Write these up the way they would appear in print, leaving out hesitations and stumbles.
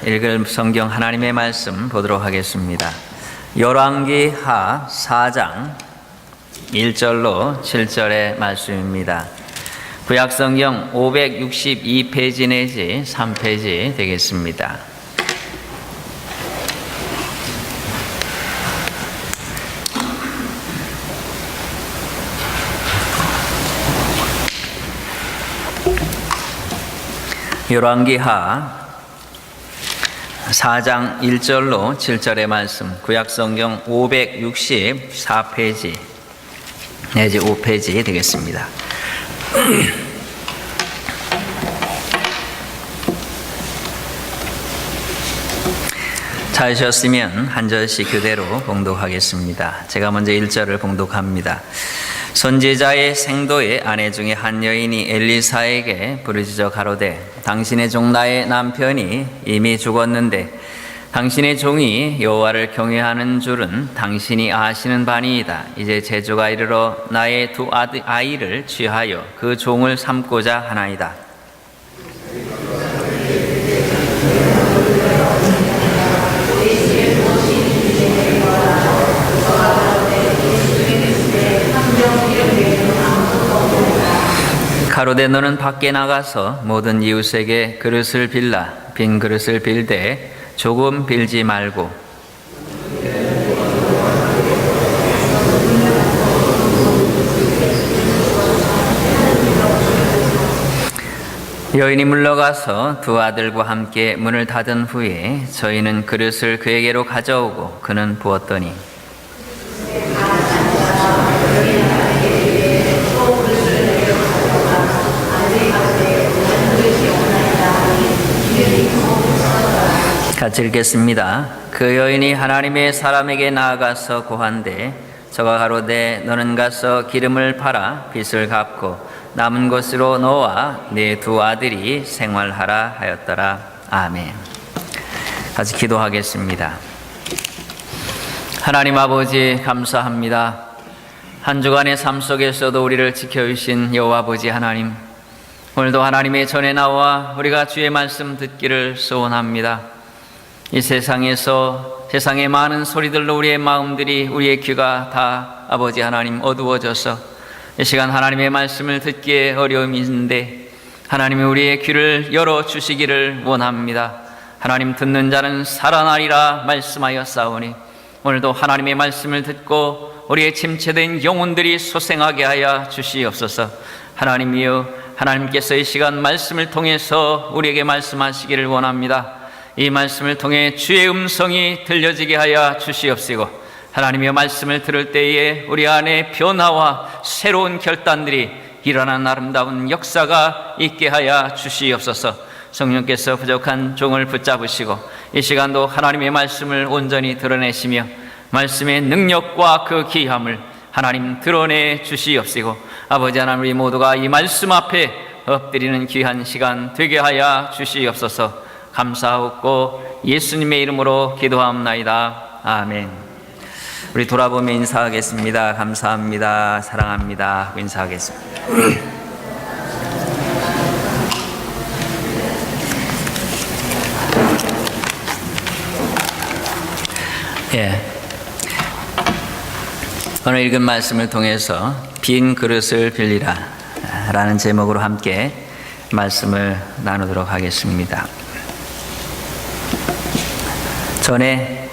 읽을 성경 하나님의 말씀 보도록 하겠습니다. 열왕기하 4장 1절로 7절의 말씀입니다. 구약성경 562페이지 내지 3페이지 되겠습니다. 열왕기하 4장 1절로 7절의 말씀, 구약성경 564페이지 내지 5페이지 되겠습니다. 찾으셨으면 한 절씩 그대로 봉독하겠습니다. 제가 먼저 1절을 봉독합니다. 선지자의 생도의 아내 중에 한 여인이 엘리사에게 부르짖어 가로되 당신의 종 나의 남편이 이미 죽었는데 당신의 종이 여호와를 경외하는 줄은 당신이 아시는 바니이다. 이제 제주가 이르러 나의 두 아이를 취하여 그 종을 삼고자 하나이다. 가로되 너는 밖에 나가서 모든 이웃에게 그릇을 빌라. 빈 그릇을 빌되 조금 빌지 말고 여인이 물러가서 두 아들과 함께 문을 닫은 후에 저희는 그릇을 그에게로 가져오고 그는 부었더니 같이 읽겠습니다. 그 여인이 하나님의 사람에게 나아가서 고한데 저가 가로되 너는 가서 기름을 팔아 빚을 갚고 남은 것으로 너와 네 두 아들이 생활하라 하였더라. 아멘. 같이 기도하겠습니다. 하나님 아버지 감사합니다. 한 주간의 삶 속에서도 우리를 지켜주신 여호와 아버지 하나님, 오늘도 하나님의 전에 나와 우리가 주의 말씀 듣기를 소원합니다. 이 세상에서 세상의 많은 소리들로 우리의 마음들이, 우리의 귀가 다 아버지 하나님 어두워져서 이 시간 하나님의 말씀을 듣기에 어려움이 있는데 하나님이 우리의 귀를 열어주시기를 원합니다. 하나님 듣는 자는 살아나리라 말씀하여 싸우니 오늘도 하나님의 말씀을 듣고 우리의 침체된 영혼들이 소생하게 하여 주시옵소서. 하나님이여, 하나님께서 이 시간 말씀을 통해서 우리에게 말씀하시기를 원합니다. 이 말씀을 통해 주의 음성이 들려지게 하여 주시옵시고 하나님의 말씀을 들을 때에 우리 안에 변화와 새로운 결단들이 일어나는 아름다운 역사가 있게 하여 주시옵소서. 성령께서 부족한 종을 붙잡으시고 이 시간도 하나님의 말씀을 온전히 드러내시며 말씀의 능력과 그 귀함을 하나님 드러내 주시옵시고 아버지 하나님, 우리 모두가 이 말씀 앞에 엎드리는 귀한 시간 되게 하여 주시옵소서. 감사하고 예수님의 이름으로 기도하옵나이다. 아멘. 우리 돌아보며 인사하겠습니다. 감사합니다. 사랑합니다 하고 인사하겠습니다. 오늘 읽은 말씀을 통해서 빈 그릇을 빌리라 라는 제목으로 함께 말씀을 나누도록 하겠습니다. 전에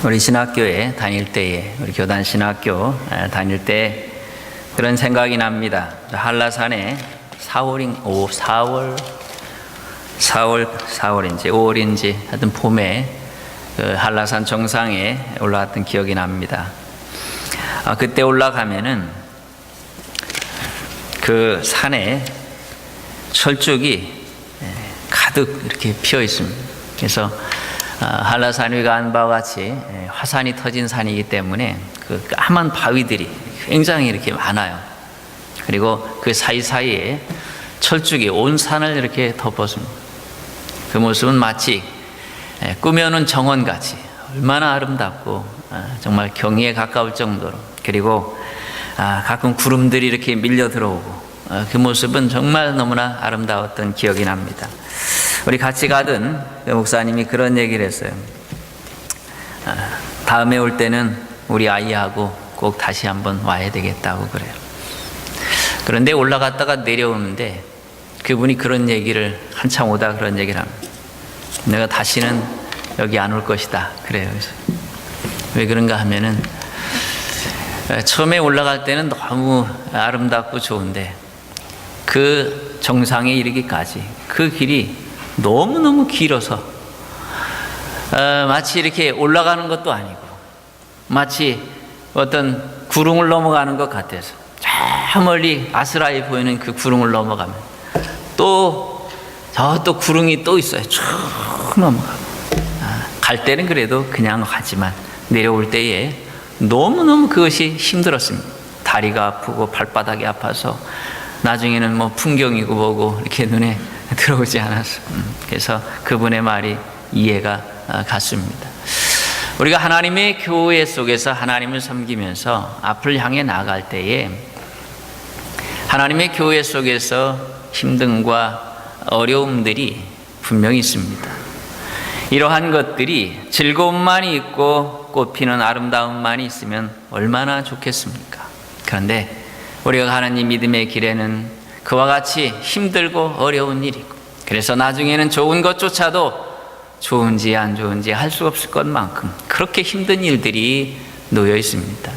우리 신학교에 다닐 때에, 우리 교단 신학교 다닐 때 그런 생각이 납니다. 한라산에 4월인지 5월인지 하여튼 봄에 그 한라산 정상에 올라갔던 기억이 납니다. 그때 올라가면은 그 산에 철쭉이 가득 이렇게 피어 있습니다. 그래서 한라산 위가 안 바와 같이 화산이 터진 산이기 때문에 그 까만 바위들이 굉장히 이렇게 많아요. 그리고 그 사이사이에 철쭉이 온 산을 이렇게 덮었습니다. 그 모습은 마치 꾸며놓은 정원같이 얼마나 아름답고 정말 경이에 가까울 정도로, 그리고 가끔 구름들이 이렇게 밀려 들어오고 그 모습은 정말 너무나 아름다웠던 기억이 납니다. 우리 같이 가던 그 목사님이 그런 얘기를 했어요. 다음에 올 때는 우리 아이하고 꼭 다시 한번 와야 되겠다고 그래요. 그런데 올라갔다가 내려오는데 그분이 그런 얘기를 한참 오다 그런 얘기를 합니다. 내가 다시는 여기 안 올 것이다 그래요. 그래서 왜 그런가 하면은 처음에 올라갈 때는 너무 아름답고 좋은데 그 정상에 이르기까지 그 길이 너무너무 길어서 마치 이렇게 올라가는 것도 아니고 마치 어떤 구릉을 넘어가는 것 같아서 저 멀리 아스라이 보이는 그 구릉을 넘어가면 또 구릉이 또 있어요. 쭉 넘어가고 갈 때는 그래도 그냥 가지만 내려올 때에 너무너무 그것이 힘들었습니다. 다리가 아프고 발바닥이 아파서 나중에는 뭐 풍경이고 뭐고 이렇게 눈에 들어오지 않았어. 그래서 그분의 말이 이해가 갔습니다. 우리가 하나님의 교회 속에서 하나님을 섬기면서 앞을 향해 나아갈 때에 하나님의 교회 속에서 힘듦과 어려움들이 분명히 있습니다. 이러한 것들이 즐거움만이 있고 꽃피는 아름다움만이 있으면 얼마나 좋겠습니까? 그런데 우리가 가는 이 믿음의 길에는 그와 같이 힘들고 어려운 일이고 그래서 나중에는 좋은 것조차도 좋은지 안 좋은지 할 수 없을 것만큼 그렇게 힘든 일들이 놓여 있습니다.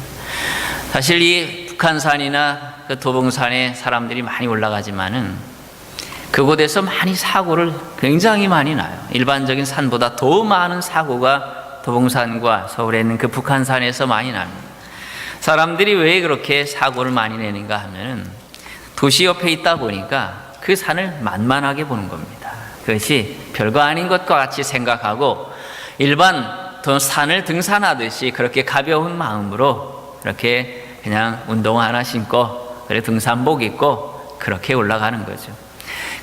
사실 이 북한산이나 그 도봉산에 사람들이 많이 올라가지만은 그곳에서 많이 사고를 굉장히 많이 나요. 일반적인 산보다 더 많은 사고가 도봉산과 서울에 있는 그 북한산에서 많이 납니다. 사람들이 왜 그렇게 사고를 많이 내는가 하면 도시 옆에 있다 보니까 그 산을 만만하게 보는 겁니다. 그것이 별거 아닌 것과 같이 생각하고 일반 산을 등산하듯이 그렇게 가벼운 마음으로 이렇게 그냥 운동 하나 신고 그래 등산복 입고 그렇게 올라가는 거죠.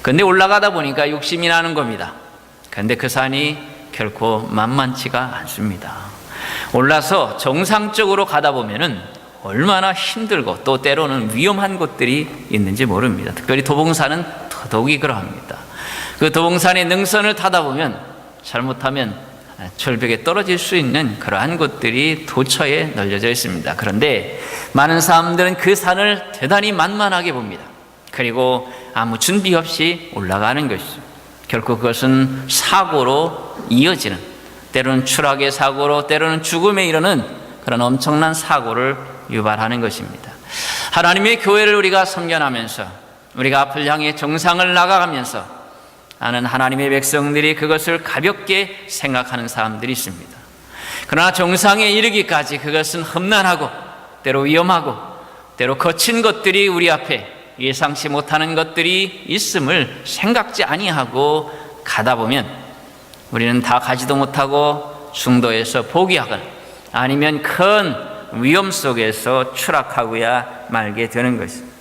그런데 올라가다 보니까 욕심이 나는 겁니다. 그런데 그 산이 결코 만만치가 않습니다. 올라서 정상적으로 가다 보면은 얼마나 힘들고 또 때로는 위험한 곳들이 있는지 모릅니다. 특별히 도봉산은 더더욱이 그러합니다. 그 도봉산의 능선을 타다 보면 잘못하면 절벽에 떨어질 수 있는 그러한 곳들이 도처에 널려져 있습니다. 그런데 많은 사람들은 그 산을 대단히 만만하게 봅니다. 그리고 아무 준비 없이 올라가는 것이죠. 결국 그것은 사고로 이어지는, 때로는 추락의 사고로, 때로는 죽음에 이르는 그런 엄청난 사고를 유발하는 것입니다. 하나님의 교회를 우리가 섬겨나면서 우리가 앞을 향해 정상을 나가가면서 나는 하나님의 백성들이 그것을 가볍게 생각하는 사람들이 있습니다. 그러나 정상에 이르기까지 그것은 험난하고 때로 위험하고 때로 거친 것들이 우리 앞에 예상치 못하는 것들이 있음을 생각지 아니하고 가다 보면 우리는 다 가지도 못하고 중도에서 포기하거나 아니면 큰 위험 속에서 추락하고야 말게 되는 것입니다.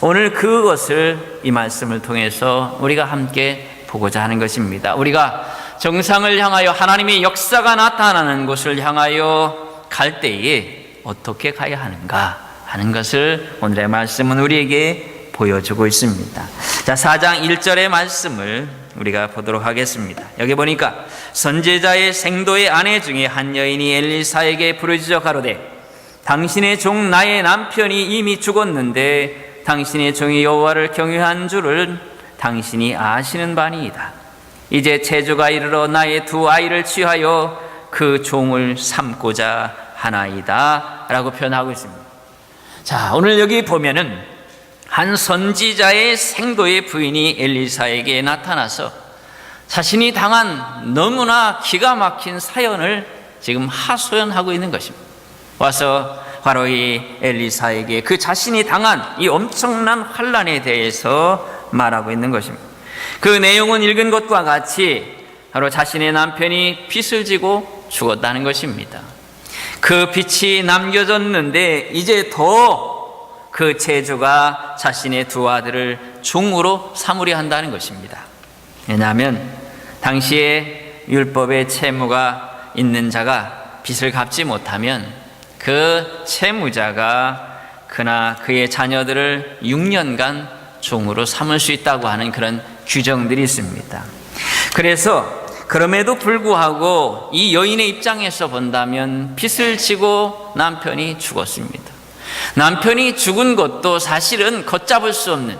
오늘 그것을 이 말씀을 통해서 우리가 함께 보고자 하는 것입니다. 우리가 정상을 향하여 하나님의 역사가 나타나는 곳을 향하여 갈 때에 어떻게 가야 하는가 하는 것을 오늘의 말씀은 우리에게 보여주고 있습니다. 자, 4장 1절의 말씀을 우리가 보도록 하겠습니다. 여기 보니까 선지자의 생도의 아내 중에 한 여인이 엘리사에게 부르짖어 가로되 당신의 종 나의 남편이 이미 죽었는데 당신의 종이 여호와를 경외한 줄을 당신이 아시는 바니이다. 이제 체주가 이르러 나의 두 아이를 취하여 그 종을 삼고자 하나이다 라고 표현하고 있습니다. 자, 오늘 여기 보면은 한 선지자의 생도의 부인이 엘리사에게 나타나서 자신이 당한 너무나 기가 막힌 사연을 지금 하소연하고 있는 것입니다. 와서 바로 이 엘리사에게 그 자신이 당한 이 엄청난 환난에 대해서 말하고 있는 것입니다. 그 내용은 읽은 것과 같이 바로 자신의 남편이 빚을 지고 죽었다는 것입니다. 그 빚이 남겨졌는데 이제 더 그 체주가 자신의 두 아들을 종으로 삼으려 한다는 것입니다. 왜냐하면 당시에 율법의 채무가 있는 자가 빚을 갚지 못하면 그 채무자가 그나 그의 자녀들을 6년간 종으로 삼을 수 있다고 하는 그런 규정들이 있습니다. 그래서 그럼에도 불구하고 이 여인의 입장에서 본다면 빚을 지고 남편이 죽었습니다. 남편이 죽은 것도 사실은 걷잡을 수 없는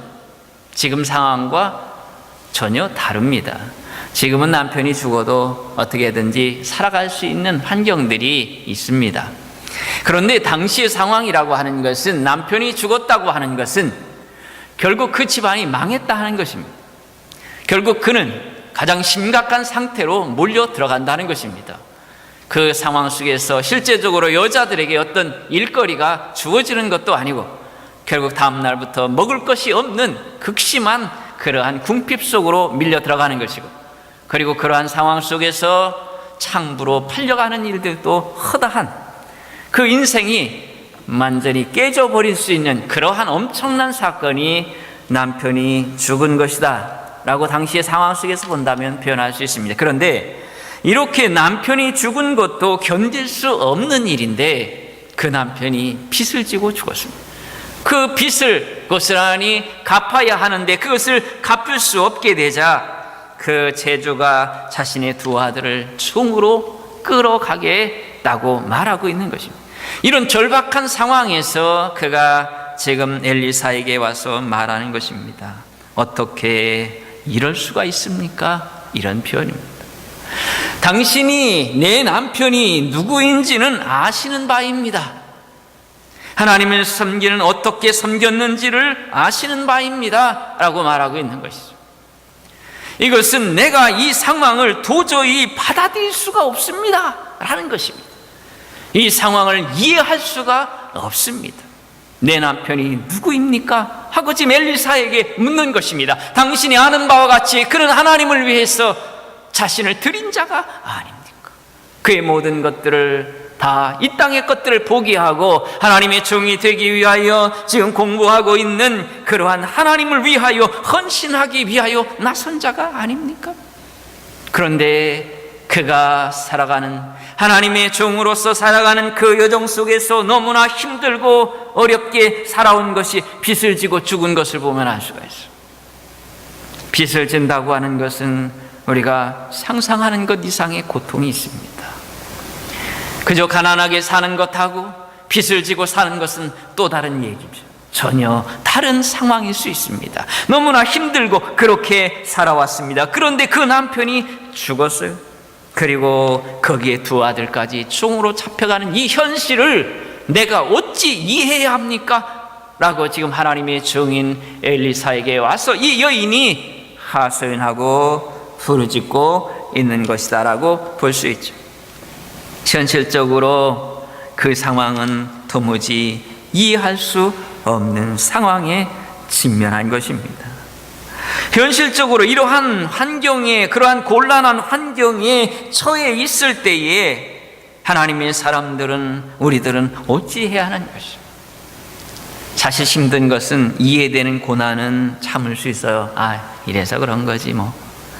지금 상황과 전혀 다릅니다. 지금은 남편이 죽어도 어떻게든지 살아갈 수 있는 환경들이 있습니다. 그런데 당시의 상황이라고 하는 것은, 남편이 죽었다고 하는 것은 결국 그 집안이 망했다 하는 것입니다. 결국 그는 가장 심각한 상태로 몰려 들어간다는 것입니다. 그 상황 속에서 실제적으로 여자들에게 어떤 일거리가 주어지는 것도 아니고 결국 다음 날부터 먹을 것이 없는 극심한 그러한 궁핍 속으로 밀려 들어가는 것이고, 그리고 그러한 상황 속에서 창부로 팔려가는 일들도 허다한 그 인생이 완전히 깨져버릴 수 있는 그러한 엄청난 사건이 남편이 죽은 것이다 라고 당시의 상황 속에서 본다면 표현할 수 있습니다. 그런데 이렇게 남편이 죽은 것도 견딜 수 없는 일인데 그 남편이 빚을 지고 죽었습니다. 그 빚을 고스란히 갚아야 하는데 그것을 갚을 수 없게 되자 그 제주가 자신의 두 아들을 총으로 끌어가겠다고 말하고 있는 것입니다. 이런 절박한 상황에서 그가 지금 엘리사에게 와서 말하는 것입니다. 어떻게 이럴 수가 있습니까? 이런 표현입니다. 당신이 내 남편이 누구인지는 아시는 바입니다. 하나님을 섬기는 어떻게 섬겼는지를 아시는 바입니다 라고 말하고 있는 것이죠. 이것은 내가 이 상황을 도저히 받아들일 수가 없습니다 라는 것입니다. 이 상황을 이해할 수가 없습니다. 내 남편이 누구입니까? 하고 지금 엘리사에게 묻는 것입니다. 당신이 아는 바와 같이 그는 하나님을 위해서 자신을 드린 자가 아닙니까? 그의 모든 것들을 다 이 땅의 것들을 포기하고 하나님의 종이 되기 위하여 지금 공부하고 있는 그러한 하나님을 위하여 헌신하기 위하여 나선 자가 아닙니까? 그런데 그가 살아가는, 하나님의 종으로서 살아가는 그 여정 속에서 너무나 힘들고 어렵게 살아온 것이 빚을 지고 죽은 것을 보면 알 수가 있어요. 빚을 진다고 하는 것은 우리가 상상하는 것 이상의 고통이 있습니다. 그저 가난하게 사는 것하고 빚을 지고 사는 것은 또 다른 얘기죠. 전혀 다른 상황일 수 있습니다. 너무나 힘들고 그렇게 살아왔습니다. 그런데 그 남편이 죽었어요. 그리고 거기에 두 아들까지 총으로 잡혀가는 이 현실을 내가 어찌 이해해야 합니까? 라고 지금 하나님의 증인 엘리사에게 와서 이 여인이 하소연하고 부르짖고 있는 것이다 라고 볼 수 있죠. 현실적으로 그 상황은 도무지 이해할 수 없는 상황에 직면한 것입니다. 현실적으로 이러한 환경에, 그러한 곤란한 환경에 처해 있을 때에 하나님의 사람들은, 우리들은 어찌해야 하는 것입니다. 사실 힘든 것은 이해되는 고난은 참을 수 있어요. 이래서 그런 거지 뭐.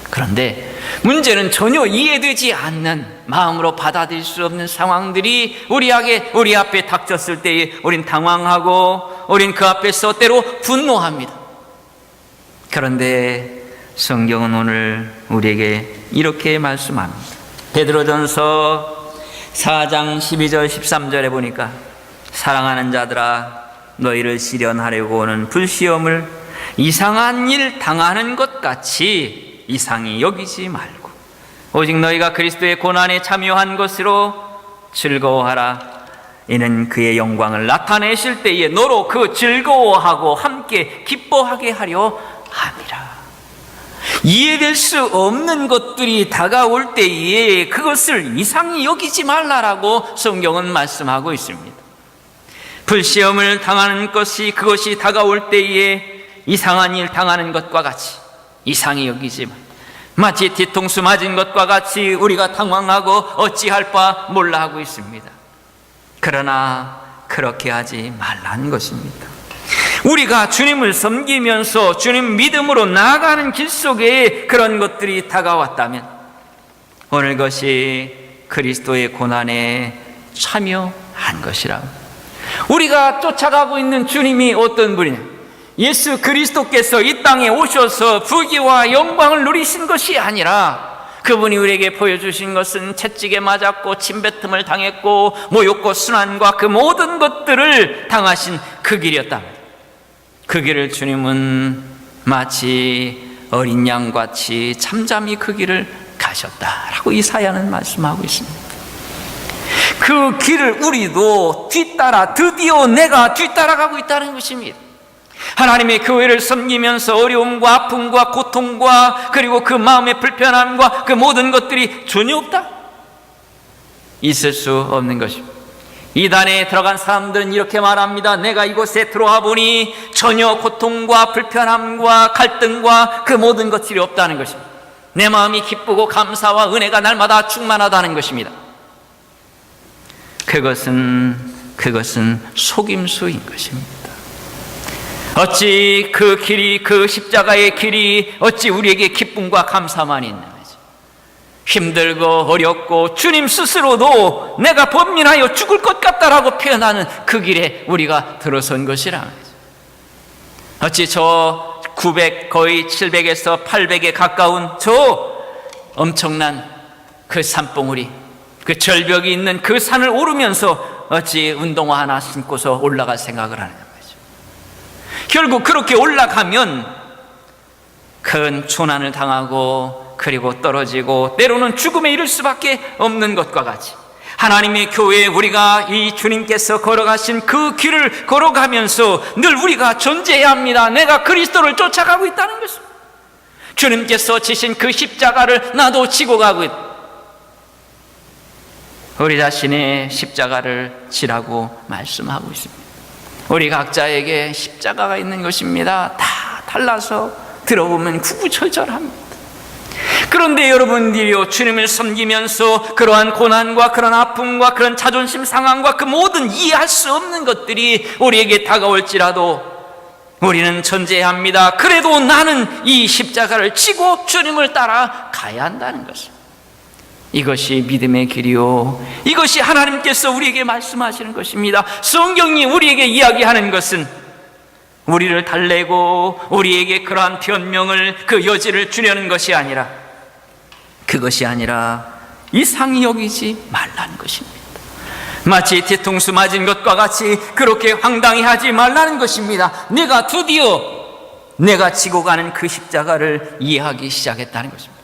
그런데 문제는 전혀 이해되지 않는, 마음으로 받아들일 수 없는 상황들이 우리 앞에 닥쳤을 때에 우린 당황하고 우린 그 앞에서 때로 분노합니다. 그런데 성경은 오늘 우리에게 이렇게 말씀합니다. 베드로전서 4장 12절 13절에 보니까 사랑하는 자들아 너희를 시련하려고 오는 불시험을 이상한 일 당하는 것 같이 이상히 여기지 말고 오직 너희가 그리스도의 고난에 참여한 것으로 즐거워하라. 이는 그의 영광을 나타내실 때에 너로 그 즐거워하고 함께 기뻐하게 하려 함이라. 이해될 수 없는 것들이 다가올 때에 그것을 이상히 여기지 말라라고 성경은 말씀하고 있습니다. 불시험을 당하는 것이, 그것이 다가올 때에 이상한 일 당하는 것과 같이 이상히 여기지 말. 마치 뒤통수 맞은 것과 같이 우리가 당황하고 어찌할 바 몰라 하고 있습니다. 그러나 그렇게 하지 말라는 것입니다. 우리가 주님을 섬기면서 주님 믿음으로 나아가는 길 속에 그런 것들이 다가왔다면 오늘 것이 그리스도의 고난에 참여한 것이라. 우리가 쫓아가고 있는 주님이 어떤 분이냐? 예수 그리스도께서 이 땅에 오셔서 부귀와 영광을 누리신 것이 아니라 그분이 우리에게 보여주신 것은 채찍에 맞았고 침뱉음을 당했고 모욕과 순환과 그 모든 것들을 당하신 그 길이었다. 그 길을 주님은 마치 어린 양같이 잠잠히 그 길을 가셨다라고 이사야는 말씀하고 있습니다. 그 길을 우리도 뒤따라, 드디어 내가 뒤따라가고 있다는 것입니다. 하나님의 교회를 섬기면서 어려움과 아픔과 고통과 그리고 그 마음의 불편함과 그 모든 것들이 전혀 없다? 있을 수 없는 것입니다. 이단에 들어간 사람들은 이렇게 말합니다. 내가 이곳에 들어와 보니 전혀 고통과 불편함과 갈등과 그 모든 것들이 없다는 것입니다. 내 마음이 기쁘고 감사와 은혜가 날마다 충만하다는 것입니다. 그것은 속임수인 것입니다. 어찌 그 길이, 그 십자가의 길이 어찌 우리에게 기쁨과 감사만 있는 거죠. 힘들고 어렵고 주님 스스로도 내가 범민하여 죽을 것 같다라고 표현하는 그 길에 우리가 들어선 것이라는 거죠. 어찌 저 900 거의 700에서 800에 가까운 저 엄청난 그 산봉우리, 그 절벽이 있는 그 산을 오르면서 어찌 운동화 하나 신고서 올라갈 생각을 하느냐 말이죠. 결국 그렇게 올라가면 큰 고난을 당하고 그리고 떨어지고 때로는 죽음에 이를 수밖에 없는 것과 같이 하나님의 교회에 우리가 이 주님께서 걸어가신 그 길을 걸어가면서 늘 우리가 존재해야 합니다. 내가 그리스도를 쫓아가고 있다는 것입니다. 주님께서 지신 그 십자가를 나도 지고 가고 있다. 우리 자신의 십자가를 지라고 말씀하고 있습니다. 우리 각자에게 십자가가 있는 것입니다. 다 달라서 들어보면 구구절절합니다. 그런데 여러분들이요, 주님을 섬기면서 그러한 고난과 그런 아픔과 그런 자존심 상함과 그 모든 이해할 수 없는 것들이 우리에게 다가올지라도 우리는 존재해야 합니다. 그래도 나는 이 십자가를 지고 주님을 따라 가야 한다는 것입니다. 이것이 믿음의 길이요, 이것이 하나님께서 우리에게 말씀하시는 것입니다. 성경이 우리에게 이야기하는 것은 우리를 달래고 우리에게 그러한 변명을, 그 여지를 주려는 것이 아니라, 그것이 아니라 이상히 여기지 말라는 것입니다. 마치 뒤통수 맞은 것과 같이 그렇게 황당히 하지 말라는 것입니다. 내가 드디어 내가 지고 가는 그 십자가를 이해하기 시작했다는 것입니다.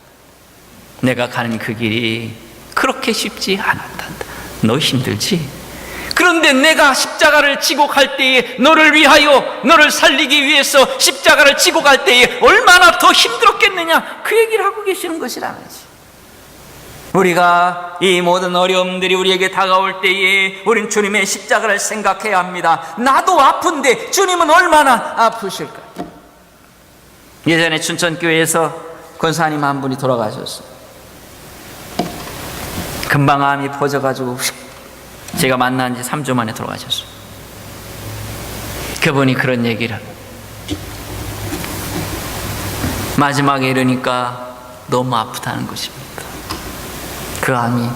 내가 가는 그 길이 그렇게 쉽지 않았단다. 너 힘들지? 그런데 내가 십자가를 지고 갈 때에 너를 위하여, 너를 살리기 위해서 십자가를 지고 갈 때에 얼마나 더 힘들었겠느냐, 그 얘기를 하고 계시는 것이라는 거지. 우리가 이 모든 어려움들이 우리에게 다가올 때에 우린 주님의 십자가를 생각해야 합니다. 나도 아픈데 주님은 얼마나 아프실까. 예전에 춘천교회에서 권사님 한 분이 돌아가셨어요. 금방 암이 퍼져가지고 제가 만난 지 3주 만에 돌아가셨어요. 그분이 그런 얘기를, 마지막에 이러니까 너무 아프다는 것입니다. 그 암이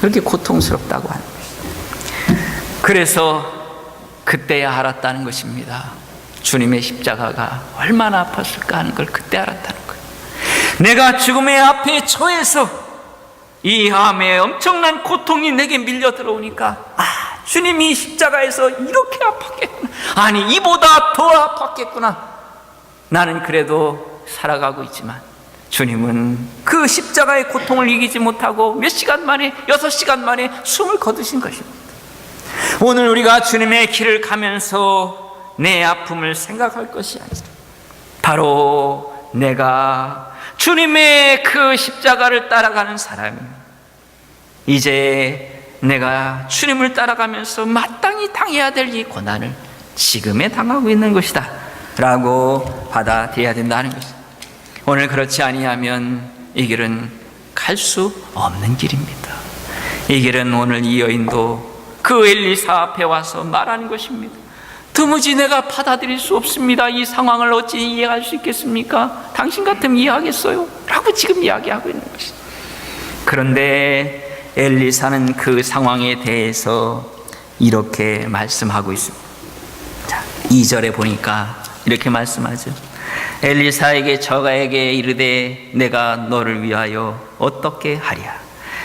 그렇게 고통스럽다고 하는 것입니다. 그래서 그때야 알았다는 것입니다. 주님의 십자가가 얼마나 아팠을까 하는 걸 그때 알았다는 거예요. 내가 죽음의 앞에 처해서 이 암의 엄청난 고통이 내게 밀려 들어오니까, 주님이 십자가에서 이렇게 아팠겠구나, 아니 이보다 더 아팠겠구나. 나는 그래도 살아가고 있지만 주님은 그 십자가의 고통을 이기지 못하고 몇 시간 만에, 6시간 만에 숨을 거두신 것입니다. 오늘 우리가 주님의 길을 가면서 내 아픔을 생각할 것이 아니라 바로 내가 주님의 그 십자가를 따라가는 사람이, 이제 내가 주님을 따라가면서 마땅히 당해야 될 이 고난을 지금에 당하고 있는 것이다 라고 받아들여야 된다는 것입니다. 오늘 그렇지 아니하면 이 길은 갈 수 없는 길입니다. 이 길은 오늘 이 여인도 그 엘리사 앞에 와서 말하는 것입니다. 도무지 내가 받아들일 수 없습니다. 이 상황을 어찌 이해할 수 있겠습니까? 당신 같으면 이해하겠어요? 라고 지금 이야기하고 있는 것입니다. 그런데 엘리사는 그 상황에 대해서 이렇게 말씀하고 있습니다. 자, 2절에 보니까 이렇게 말씀하죠. 엘리사에게 저가에게 이르되 내가 너를 위하여 어떻게 하랴?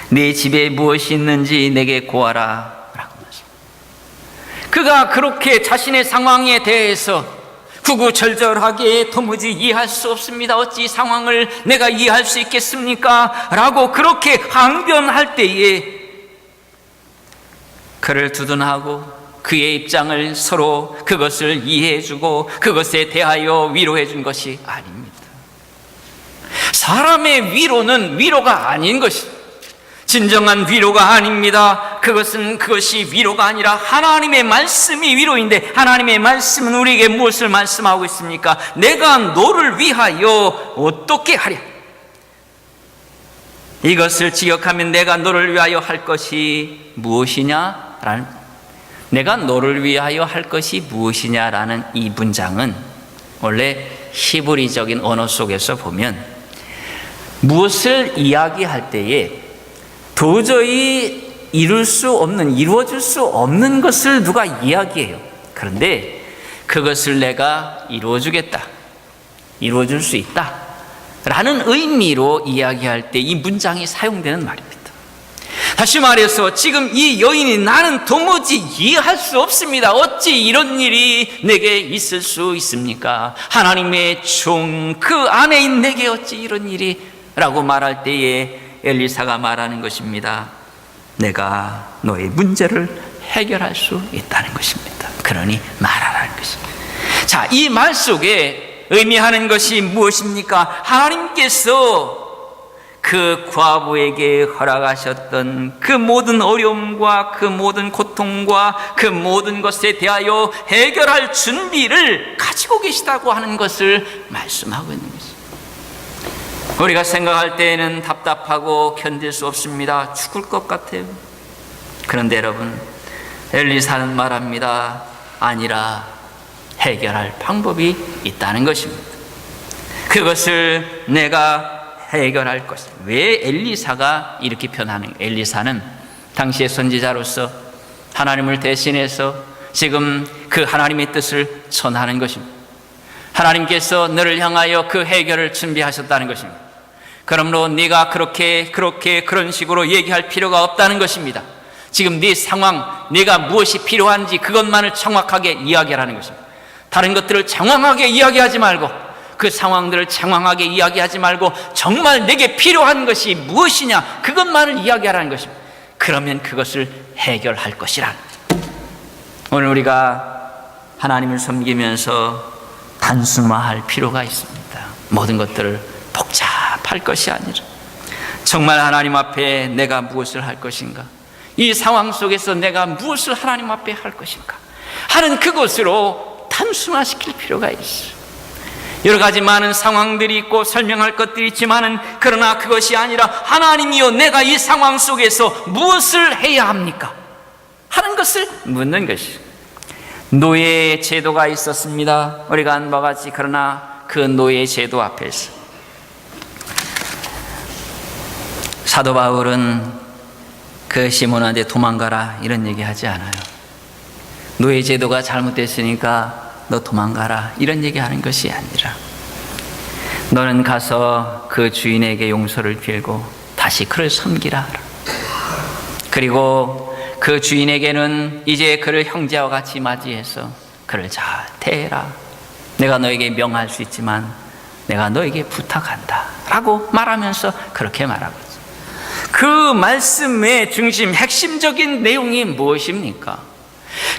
네 집에 무엇이 있는지 내게 고하라 라고 말씀. 그가 그렇게 자신의 상황에 대해서 구구절절하게 도무지 이해할 수 없습니다. 어찌 이 상황을 내가 이해할 수 있겠습니까? 라고 그렇게 항변할 때에 그를 두둔하고 그의 입장을 서로 그것을 이해해주고 그것에 대하여 위로해준 것이 아닙니다. 사람의 위로는 위로가 아닌 것입니다. 진정한 위로가 아닙니다. 그것이 위로가 아니라 하나님의 말씀이 위로인데, 하나님의 말씀은 우리에게 무엇을 말씀하고 있습니까? 내가 너를 위하여 어떻게 하랴? 이것을 지적하면 내가 너를 위하여 할 것이 무엇이냐라는, 내가 너를 위하여 할 것이 무엇이냐라는 이 문장은 원래 히브리적인 언어 속에서 보면 무엇을 이야기할 때에 도저히 이루어질 수 없는 것을 누가 이야기해요. 그런데 그것을 내가 이루어주겠다, 이루어줄 수 있다 라는 의미로 이야기할 때 이 문장이 사용되는 말입니다. 다시 말해서 지금 이 여인이 나는 도무지 이해할 수 없습니다. 어찌 이런 일이 내게 있을 수 있습니까? 하나님의 종 그 안에 내게 어찌 이런 일이 라고 말할 때에 엘리사가 말하는 것입니다. 내가 너의 문제를 해결할 수 있다는 것입니다. 그러니 말하라는 것입니다. 자, 이 말 속에 의미하는 것이 무엇입니까? 하나님께서 그 과부에게 허락하셨던 그 모든 어려움과 그 모든 고통과 그 모든 것에 대하여 해결할 준비를 가지고 계시다고 하는 것을 말씀하고 있는 것입니다. 우리가 생각할 때에는 답답하고 견딜 수 없습니다. 죽을 것 같아요. 그런데 여러분, 엘리사는 말합니다. 아니라 해결할 방법이 있다는 것입니다. 그것을 내가 해결할 것이다. 왜 엘리사가 이렇게 표현하는 거예요? 엘리사는 당시의 선지자로서 하나님을 대신해서 지금 그 하나님의 뜻을 전하는 것입니다. 하나님께서 너를 향하여 그 해결을 준비하셨다는 것입니다. 그러므로 네가 그런 식으로 얘기할 필요가 없다는 것입니다. 지금 네 상황, 네가 무엇이 필요한지 그것만을 정확하게 이야기하라는 것입니다. 다른 것들을 장황하게 이야기하지 말고, 그 상황들을 장황하게 이야기하지 말고 정말 내게 필요한 것이 무엇이냐 그것만을 이야기하라는 것입니다. 그러면 그것을 해결할 것이란. 오늘 우리가 하나님을 섬기면서 단순화할 필요가 있습니다. 모든 것들을 복잡할 것이 아니라 정말 하나님 앞에 내가 무엇을 할 것인가, 이 상황 속에서 내가 무엇을 하나님 앞에 할 것인가 하는 그것으로 단순화시킬 필요가 있어요. 여러 가지 많은 상황들이 있고 설명할 것들이 있지만은, 그러나 그것이 아니라 하나님이여 내가 이 상황 속에서 무엇을 해야 합니까? 하는 것을 묻는 것이죠. 노예 제도가 있었습니다. 우리가 한 바와 같이. 그러나 그 노예 제도 앞에서 사도 바울은 그 시몬한테 도망가라 이런 얘기 하지 않아요. 노예 제도가 잘못됐으니까 너 도망가라 이런 얘기하는 것이 아니라, 너는 가서 그 주인에게 용서를 빌고 다시 그를 섬기라. 그리고 그 주인에게는 이제 그를 형제와 같이 맞이해서 그를 잘 대해라. 내가 너에게 명할 수 있지만 내가 너에게 부탁한다 라고 말하면서 그렇게 말하고 있어요. 그 말씀의 중심, 핵심적인 내용이 무엇입니까?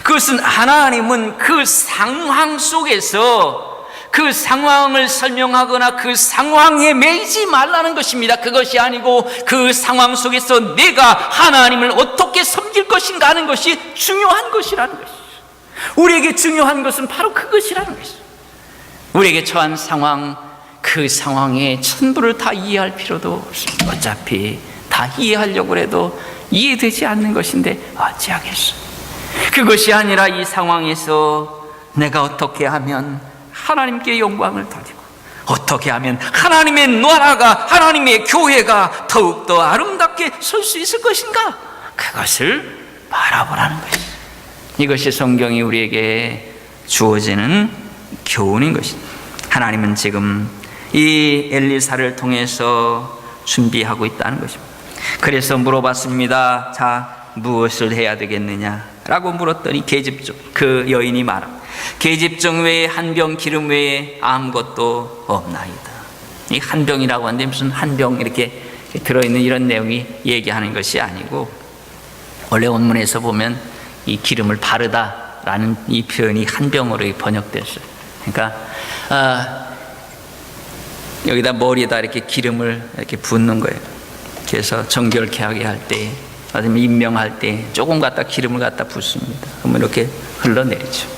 그것은 하나님은 그 상황 속에서 그 상황을 설명하거나 그 상황에 매이지 말라는 것입니다. 그것이 아니고 그 상황 속에서 내가 하나님을 어떻게 섬길 것인가 하는 것이 중요한 것이라는 것이죠. 우리에게 중요한 것은 바로 그것이라는 것이죠. 우리에게 처한 상황, 그 상황의 전부를 다 이해할 필요도 없습니다. 어차피 다 이해하려고 해도 이해되지 않는 것인데 어찌하겠어요. 그것이 아니라 이 상황에서 내가 어떻게 하면 하나님께 영광을 돌리고, 어떻게 하면 하나님의 나라가, 하나님의 교회가 더욱더 아름답게 설 수 있을 것인가, 그것을 바라보라는 것이죠. 이것이 성경이 우리에게 주어지는 교훈인 것입니다. 하나님은 지금 이 엘리사를 통해서 준비하고 있다는 것입니다. 그래서 물어봤습니다. 자, 무엇을 해야 되겠느냐? 라고 물었더니 계집종, 그 여인이 말합니다. 계집종 외에 한 병 기름 외에 아무것도 없나이다. 이 한 병이라고 하는데 무슨 한 병 이렇게 들어있는 이런 내용이 얘기하는 것이 아니고, 원래 원문에서 보면 이 기름을 바르다라는 이 표현이 한 병으로 번역됐어요. 그러니까 여기다 머리에다 이렇게 기름을 이렇게 붓는 거예요. 그래서 정결케 하게 할 때, 아니면 임명할 때 조금 갖다 기름을 갖다 붓습니다. 그러면 이렇게 흘러내리죠.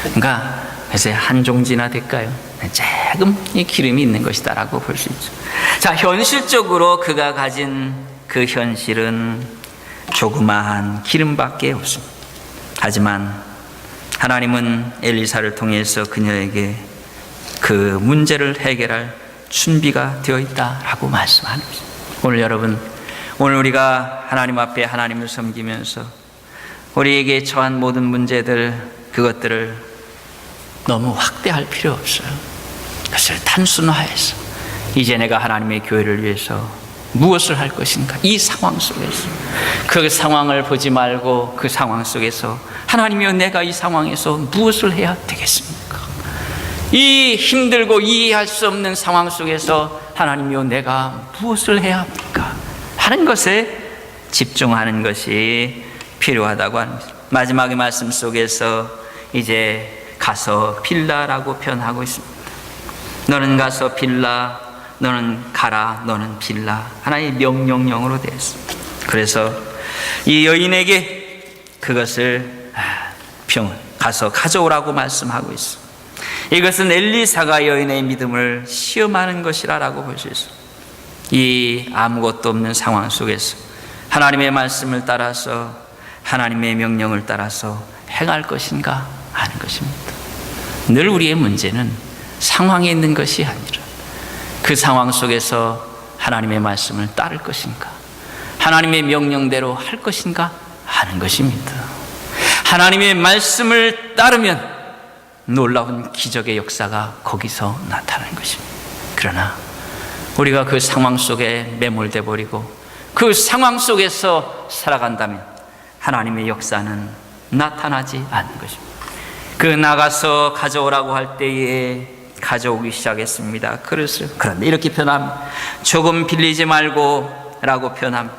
그러니까 그래서 한 종지나 될까요? 조금 이 기름이 있는 것이다라고 볼 수 있죠. 자, 현실적으로 그가 가진 그 현실은 조그마한 기름밖에 없습니다. 하지만 하나님은 엘리사를 통해서 그녀에게 그 문제를 해결할 준비가 되어 있다라고 말씀하는 것입니다. 오늘 여러분, 오늘 우리가 하나님 앞에 하나님을 섬기면서 우리에게 처한 모든 문제들, 그것들을 너무 확대할 필요 없어요. 그것을 단순화해서 이제 내가 하나님의 교회를 위해서 무엇을 할 것인가, 이 상황 속에서 그 상황을 보지 말고 그 상황 속에서 하나님이여 내가 이 상황에서 무엇을 해야 되겠습니까? 이 힘들고 이해할 수 없는 상황 속에서 하나님이여 내가 무엇을 해야 합니까? 하는 것에 집중하는 것이 필요하다고 합니다. 마지막의 말씀 속에서 이제 가서 빌라라고 표현하고 있습니다. 너는 가서 빌라, 너는 가라, 너는 빌라. 하나의 명령형으로 되어 있습니다. 그래서 이 여인에게 그것을 병을 가서 가져오라고 말씀하고 있습니다. 이것은 엘리사가 여인의 믿음을 시험하는 것이라고 볼 수 있습니다. 이 아무것도 없는 상황 속에서 하나님의 말씀을 따라서 하나님의 명령을 따라서 행할 것인가 하는 것입니다. 늘 우리의 문제는 상황에 있는 것이 아니라 그 상황 속에서 하나님의 말씀을 따를 것인가, 하나님의 명령대로 할 것인가 하는 것입니다. 하나님의 말씀을 따르면 놀라운 기적의 역사가 거기서 나타나는 것입니다. 그러나 우리가 그 상황 속에 매몰돼 버리고 그 상황 속에서 살아간다면 하나님의 역사는 나타나지 않는 것입니다. 그 나가서 가져오라고 할 때에 가져오기 시작했습니다. 그릇을. 그런데 이렇게 표현합니다. 조금 빌리지 말고 라고 표현합니다.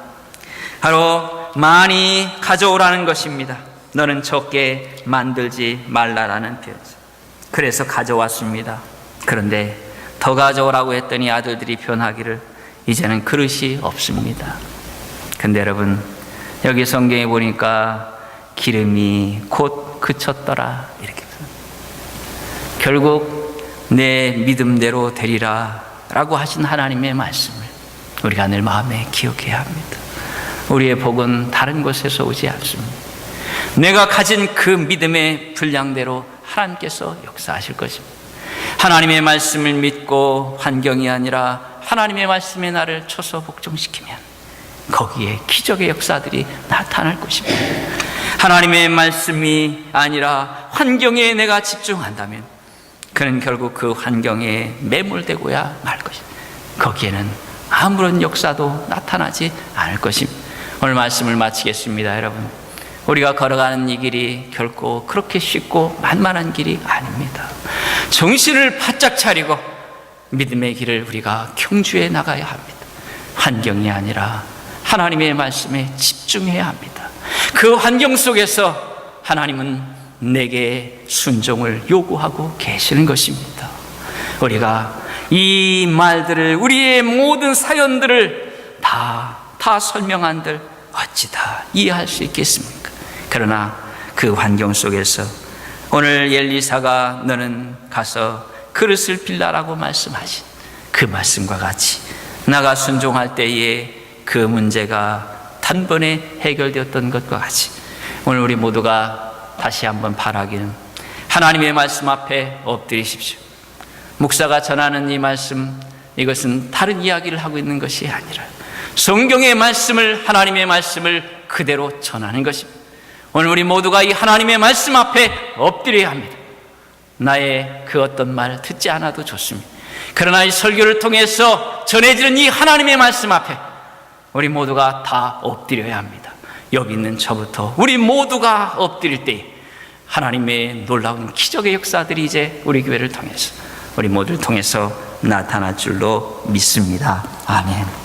바로 많이 가져오라는 것입니다. 너는 적게 만들지 말라라는 표현이죠. 그래서 가져왔습니다. 그런데 더 가져오라고 했더니 아들들이 표현하기를 이제는 그릇이 없습니다. 근데 여러분, 여기 성경에 보니까 기름이 곧 그쳤더라 이렇게 표현합니다. 결국 내 믿음대로 되리라 라고 하신 하나님의 말씀을 우리가 늘 마음에 기억해야 합니다. 우리의 복은 다른 곳에서 오지 않습니다. 내가 가진 그 믿음의 분량대로 하나님께서 역사하실 것입니다. 하나님의 말씀을 믿고 환경이 아니라 하나님의 말씀에 나를 쳐서 복종시키면 거기에 기적의 역사들이 나타날 것입니다. 하나님의 말씀이 아니라 환경에 내가 집중한다면 그는 결국 그 환경에 매몰되고야 말 것입니다. 거기에는 아무런 역사도 나타나지 않을 것입니다. 오늘 말씀을 마치겠습니다. 여러분, 우리가 걸어가는 이 길이 결코 그렇게 쉽고 만만한 길이 아닙니다. 정신을 바짝 차리고 믿음의 길을 우리가 경주해 나가야 합니다. 환경이 아니라 하나님의 말씀에 집중해야 합니다. 그 환경 속에서 하나님은 내게 순종을 요구하고 계시는 것입니다. 우리가 이 말들을, 우리의 모든 사연들을 다 설명한들 어찌 다 이해할 수 있겠습니까? 그러나 그 환경 속에서 오늘 엘리사가 너는 가서 그릇을 빌라라고 말씀하신 그 말씀과 같이 나가 순종할 때에 그 문제가 단번에 해결되었던 것과 같이 오늘 우리 모두가 다시 한번 바라기는 하나님의 말씀 앞에 엎드리십시오. 목사가 전하는 이 말씀, 이것은 다른 이야기를 하고 있는 것이 아니라 성경의 말씀을, 하나님의 말씀을 그대로 전하는 것입니다. 오늘 우리 모두가 이 하나님의 말씀 앞에 엎드려야 합니다. 나의 그 어떤 말 듣지 않아도 좋습니다. 그러나 이 설교를 통해서 전해지는 이 하나님의 말씀 앞에 우리 모두가 다 엎드려야 합니다. 여기 있는 저부터 우리 모두가 엎드릴 때 하나님의 놀라운 기적의 역사들이 이제 우리 교회를 통해서, 우리 모두를 통해서 나타날 줄로 믿습니다. 아멘.